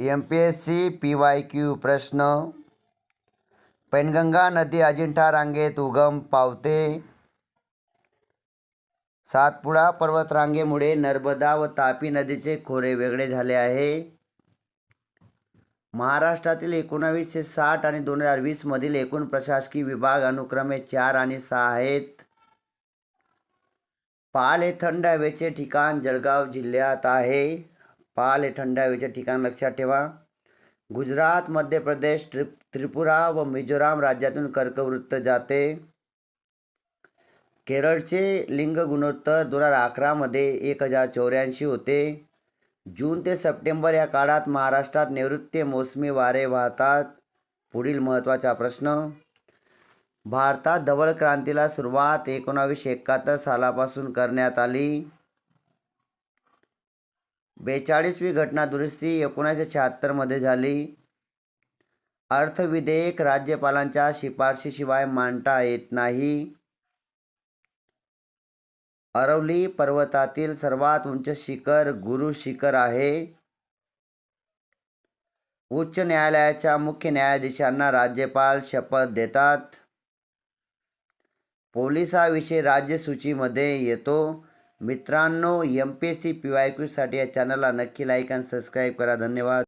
MPSC PYQ प्रश्न. पैनगंगा नदी अजिंठा रांगेत उगम पावते. सातपुडा पर्वतरांगेमुळे नर्मदा व तापी नदीचे खोरे वेगळे झाले आहे. महाराष्ट्रातील 1960 आणि 2020 मधील एकूण प्रशासकीय विभाग अनुक्रमे 4 आणि 6 आहेत. पाल हे थंड हवेचे ठिकाण जळगाव जिल्ह्यात आहे. पाल हे थंड हवेचे ठिकाण लक्षात ठेवा. गुजरात, मध्य प्रदेश, त्रिपुरा व मिझोराम राज्यातून कर्कवृत्त जाते. केरळचे लिंग गुणोत्तर 2011 मध्ये 1084 होते. जून ते सप्टेंबर या काळात महाराष्ट्रात नैऋत्य मोसमी वारे वाहतात. पुढील महत्त्वाचा प्रश्न. भारतात धवल क्रांतीला सुरुवात 1971 सालापासून करण्यात आली. 42वी घटना दुरुस्ती 1976 मध्ये झाली. अर्थविधेयक राज्यपालांच्या शिफारशीशिवाय मांडता येत नाही. अरवली पर्वतातील सर्वात उंच शिखर गुरु शिखर आहे. उच्च न्यायालयाच्या मुख्य न्यायाधीशांना राज्यपाल शपथ देतात. पोलीस हा विषय राज्यसूचीमध्ये येतो. मित्रांनो, MPSC PYQ साठी या चॅनलला नक्की लाईक आणि सबस्क्राईब करा. धन्यवाद.